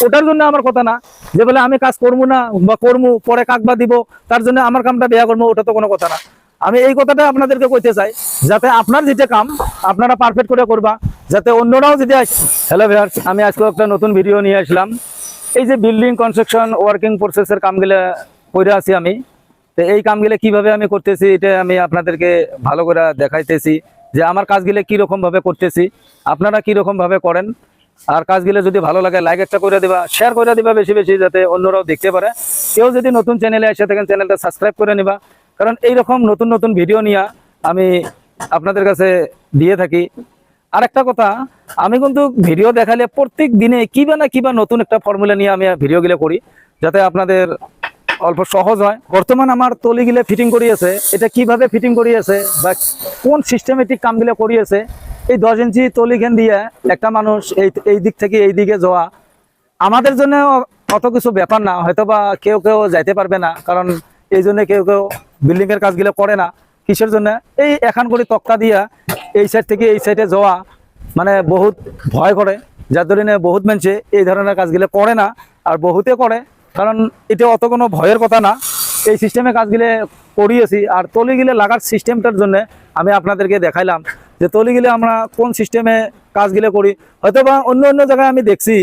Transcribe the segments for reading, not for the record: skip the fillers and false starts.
ওটার জন্য আমার কথা না যে বলে আমি কাজ করবো না বা করবো পরে কাকবা দিব তার জন্য আমার কামটা বেয়া করবো, ওটা তো কোনো কথা না। আমি এই কথাটা আপনাদেরকে কইতে চাই যাতে আপনার যেটা কাম আপনারা পারফেক্ট করে করবা, যাতে অন্যরাও যদি হ্যালো ভিউয়ার্স, আমি আজকে একটা নতুন ভিডিও নিয়ে আসলাম। এই যে বিল্ডিং কনস্ট্রাকশন ওয়ার্কিং প্রসেসের কামগুলো করে আছি আমি, তো এই কামগুলো কিভাবে আমি করতেছি এটা আমি আপনাদেরকে ভালো করে দেখাইতেছি যে আমার কাজগুলো কীরকম ভাবে করতেছি, আপনারা কীরকম ভাবে করেন। আর কাজগুলো যদি ভালো লাগে লাইক একটা করে দিবা, শেয়ার করে দিবা বেশি বেশি, যাতে অন্যরাও দেখতে পারে। কেউ যদি নতুন চ্যানেলে এসে থাকেন চ্যানেলটা সাবস্ক্রাইব করে নিবা, কারণ এইরকম নতুন নতুন ভিডিও নিয়ে আমি আপনাদের কাছে দিয়ে থাকি। আর একটা কথা, আমি কিন্তু ভিডিও দেখালে প্রত্যেক দিনে কিবা না কিবা নতুন একটা ফর্মুলা নিয়ে আমি ভিডিওগুলো করি, যাতে আপনাদের অল্প সহজ হয়। বর্তমান আমার তলিগুলো ফিটিং করিয়েছে, এটা কিভাবে ফিটিং করিয়েছে বা কোন সিস্টেমেটিক কামগুলো করিয়েছে, এই 10 ইঞ্চি তলিখান দিয়ে একটা মানুষ এই দিক থেকে এই দিকে যাওয়া আমাদের জন্য অত কিছু ব্যাপার না। হয়তো বা কেউ কেউ যাইতে পারবে না, কারণ এই জন্য কেউ কেউ বিল্ডিং এর কাজগুলো করে না। কিসের জন্য? এই এখন করে তক্তা দিয়া এই সাইড থেকে এই সাইডে যাওয়া মানে বহুত ভয় করে, যার ধরে বহুত মানুষে এই ধরনের কাজগুলো করে না। আর বহুতে করে, কারণ এটা অত কোনো ভয়ের কথা না। এই সিস্টেমে কাজগুলো করিয়েছি। আর তলিগুলো লাগার সিস্টেমটার জন্য আমি আপনাদেরকে দেখাইলাম যে তলিগুলো আমরা কোন সিস্টেমে কাজগুলো করি। হয়তো বা অন্য অন্য জায়গায় আমি দেখছি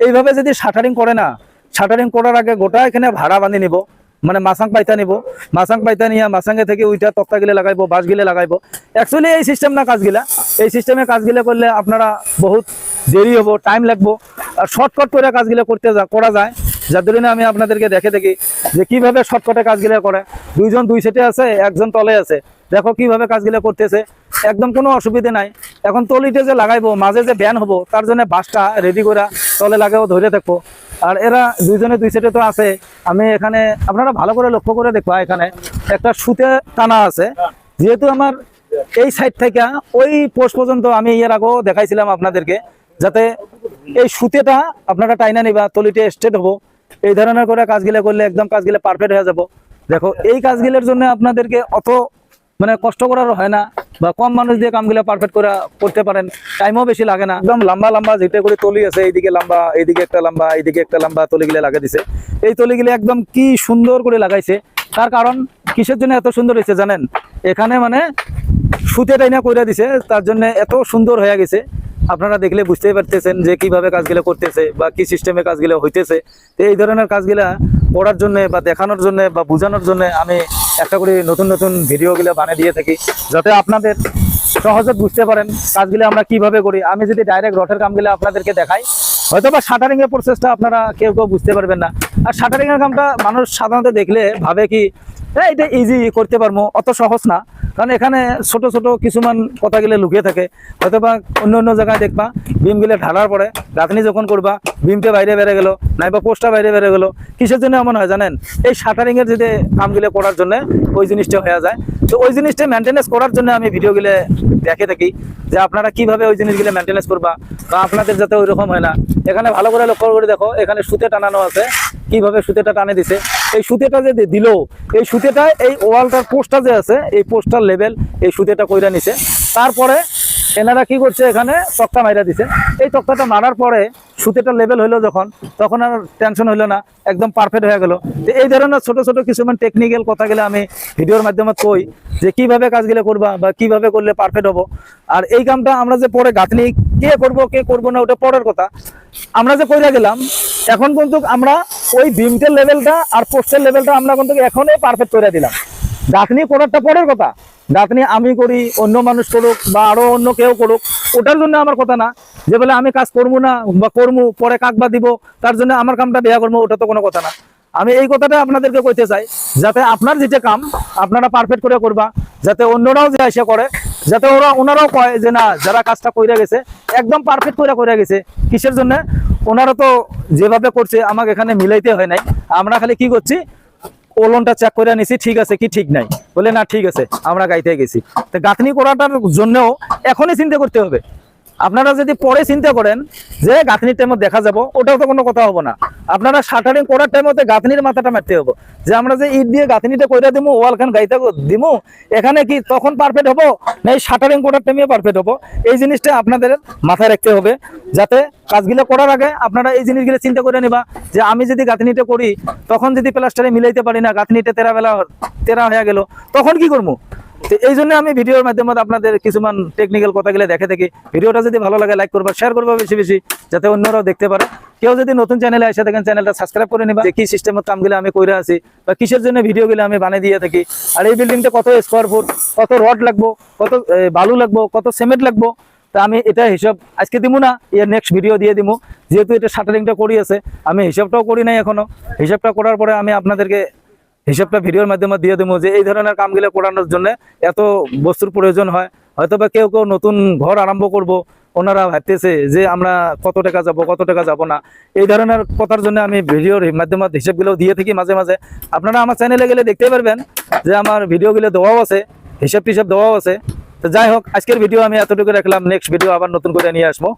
এইভাবে যদি শাটারিং করে না, শাটারিং করার আগে গোটা এখানে ভাড়া বাঁধি নিব, মানে মাসাং পাইতা নিব, মাসাং পাইতা নিয়ে মাসাঙ্গে থেকে ওইটা তক্তাগুলো লাগাইবো, বাঁশগুলো লাগাইবো। অ্যাকচুয়ালি এই সিস্টেম না কাজগুলা। এই সিস্টেমে কাজগুলো করলে আপনারা বহুত দেরি হবো, টাইম লাগবো। আর শর্টকাট করে কাজগুলো করা যায়, যার জন্য আমি আপনাদেরকে দেখে দেখি যে কিভাবে শর্টকাটে কাজগুলো করে। দুইজন দুই সেটে আছে, একজন তলে আছে, দেখো কিভাবে কাজগুলো করতেছে, একদম কোনো অসুবিধা নাই। এখন তলিতে যে লাগাইবো, মাঝে যে ব্যান হবো, তার জন্য বাঁশটা রেডি করে তলে লাগাবো, ধরে থাকবো। আর এরা দুইজনে দুই সেটে তো আছে। আমি এখানে আপনারা ভালো করে লক্ষ্য করে দেখবা, এখানে একটা সুতে টানা আছে। যেহেতু আমার এই সাইড থেকে ওই পোস্ট পর্যন্ত আমি এর আগেও দেখাইছিলাম আপনাদেরকে, যাতে এই সুতেটা আপনারা টাইনা নিবা, তলিতে স্ট্রেট হবো। এই ধরনের করে কাজগুলো করলে একদম কাজগুলো পারফেক্ট হয়ে যাবো। দেখো এই কাজগুলোর জন্য আপনাদেরকে অত মানে কষ্ট করার হয় না, বা কম মানুষ দিয়ে কামগুলো পারফেক্ট করে করতে পারেন, টাইমও বেশি লাগে না। একদম লম্বা লম্বা যেটা করে তলি আছে, এইদিকে লম্বা, এইদিকে একটা লম্বা, এইদিকে একটা লম্বা তলিগুলো লাগিয়ে দিছে। এই তলিগুলো একদম কি সুন্দর করে লাগাইছে। তার কারণ কিসের জন্য এত সুন্দর হয়েছে জানেন? এখানে মানে সুতে টাইনা কইরা দিছে, তার জন্য এত সুন্দর হয়ে গেছে। আপনারা দেখলে বুঝতেই পারতেছেন যে কিভাবে কাজগুলো করতেছে বা কি সিস্টেমে কাজগুলো হইতেছে। তো এই ধরনের কাজগুলা করার জন্য বা দেখানোর জন্য বা বোঝানোর জন্য আমি একটা করে নতুন নতুন ভিডিওগুলো বানিয়ে দিয়ে থাকি, যাতে আপনাদের সহজে বুঝতে পারেন কাজগুলো আমরা কিভাবে করি। আমি যদি ডাইরেক্ট রটের কামগুলো আপনাদেরকে দেখাই, হয়তো বা শাটারিং এর প্রসেসটা আপনারা কেউ কেউ বুঝতে পারবেন না। আর শাটারিং এর কামটা মানুষ সাধারণত দেখলে ভাবে কি এটা ইজি করতে পারবো, অত সহজ না। কারণ এখানে ছোট ছোট কিছুমান কথাগুলো লুকিয়ে থাকে। হয়তো বা অন্য অন্য জায়গায় দেখবা বিমগুলো ঢালার পরে গাঁথনি যখন করবা, বিমটা বাইরে বেড়ে গেল, নাইবা পোস্টটা বাইরে বেড়ে গেল। কিসের জন্য এমন হয় জানেন? এই শাটারিং এর যদি কামগুলো করার জন্য ওই জিনিসটা হয়ে যায়। তো ওই জিনিসটা মেনটেনেন্স করার জন্য আমি ভিডিওগুলো দেখে থাকি, যে আপনারা কিভাবে ওই জিনিসগুলো মেনটেনেন্স করবা বা আপনাদের যাতে ওই রকম হয় না। এখানে ভালো করে লক্ষ্য করে দেখো, এখানে সুতে টানানো আছে, কিভাবে সুতেটা টানে দিছে। এই সুতেটা যে দিল, এই সুতেটা এই ওয়ালটার পোস্টটা যে আছে, এই পোস্টার লেভেল এই সুতেটা কইরা নিছে। তারপরে এনারা কি করছে, এখানে তক্তা মাইরা দিছে। এই তক্তাটা মারার পরে সুতেটা লেভেল হইলো যখন, তখন আর টেনশন হইলো না, একদম পারফেক্ট হয়ে গেল। তো এই ধরনের ছোট ছোট কিছুমান টেকনিক্যাল কথাগুলো আমি ভিডিওর মাধ্যমে কই, যে কিভাবে কাজগুলো করবা বা কিভাবে করলে পারফেক্ট হবো। আর এই কামটা আমরা যে পরে গাঁথনি কে করবো না ওটা পরের কথা। আমরা যে কইরা গেলাম, এখন কিন্তু আমরা ওই বিমটের লেভেলটা আর পোস্টের লেভেলটা আমরা কিন্তু এখনই পারফেক্ট করে দিলাম। গাঁথনি করারটা পরের কথা, গাঁথনি আমি করি, অন্য মানুষ করুক বা আরো অন্য কেউ করুক, ওটার জন্য আমার কথা না যে বলে আমি কাজ করবো না বা করবো পরে কাকবা দিব তার জন্য আমার কামটা বেয়া করবো, ওটা তো কোনো কথা না। আমি এই কথাটা আপনাদেরকে কইতে চাই, যাতে আপনার যেটা কাম আপনারা পারফেক্ট করে করবা, যাতে অন্যরাও যে এসে করে, যাতে ওনারাও কয় যে না, যারা কাজটা কইরা গেছে একদম পারফেক্ট করে গেছে। কিসের জন্য? ওনারা তো যেভাবে করছে আমাকে এখানে মিলাইতে হয় নাই। আমরা খালি কি করছি, ওলনটা চেক করে নিছি ঠিক আছে কি ঠিক নাই, বলে না ঠিক আছে আমরা গাইতে গেছি। তো গাঁথনি করাটার জন্যও এখনই চিন্তা করতে হবে। আপনারা যদি পরে চিন্তা করেন যে গাঁথনির টাইমে দেখা যাব, ওটাও তো কোনো কথা হবো না। আপনারা শাটারিং করার টাইমে গাঁথনির মাথাটা মারতে হবো, যে আমরা যে ইট দিয়ে গাঁথনিটা কইরা দিমু, ওয়াল খান গাইতে দিমু, এখানে কি তখন পারফেক্ট হবো না এই শাটারিং করার টাইমে পারফেক্ট হবো? এই জিনিসটা আপনাদের মাথায় রাখতে হবে, যাতে কাজগুলো করার আগে আপনারা এই জিনিসগুলো চিন্তা করে নিবা যে আমি যদি গাঁথনিটা করি, তখন যদি প্লাস্টারে মিলাইতে পারি না, গাঁথনিটা তেরা হয়ে গেল, তখন কি করবো? তো এই জন্য আমি ভিডিওর মাধ্যমে আপনাদের কিছুমান টেকনিক্যাল কথাগুলো দেখে থাকি। ভিডিওটা যদি ভালো লাগে লাইক করবা, শেয়ার করবা বেশি বেশি, যাতে অন্যরাও দেখতে পারে। কেউ যদি নতুন চ্যানেলে এসে থাকেন, চ্যানেলটা সাবস্ক্রাইব করে নিবা, কি সিস্টেমের কামগুলো আমি কইরা আছি বা কিসের জন্য ভিডিওগুলো আমি বানিয়ে দিয়ে থাকি, আর এই বিল্ডিংটা কত স্কোয়ার ফুট, কত রড লাগবো, কত বালু লাগবো, কত সিমেন্ট লাগবো। তা আমি এটা হিসাব আজকে দিব না, এর নেক্সট ভিডিও দিয়ে দিব। যেহেতু এটা শাটারিংটা করি আছে, আমি হিসাবটাও করি নাই এখনো। হিসাবটা করার পরে আমি আপনাদেরকে হিসাবটা ভিডিওর মাধ্যমে দিয়ে দেবো, যে এই ধরনের কামগুলো করানোর জন্য এত বস্তুর প্রয়োজন হয়। হয়তো বা কেউ কেউ নতুন ঘর আরম্ভ করব, ওনারা ভাবতেছে যে আমরা কত টাকা যাব, কত টাকা যাব না, এই ধরনের কথার জন্য আমি ভিডিওর মাধ্যমে হিসাবগুলো দিয়ে থাকি মাঝে মাঝে। আপনারা আমার চ্যানেলে গেলে দেখতে পারবেন যে আমার ভিডিওগুলো দেওয়াও আছে, হিসাব টিসাব দেওয়াও আছে। তো যাই হোক, আজকের ভিডিও আমি এতটুকু রাখলাম, নেক্সট ভিডিও আবার নতুন করে নিয়ে আসবো।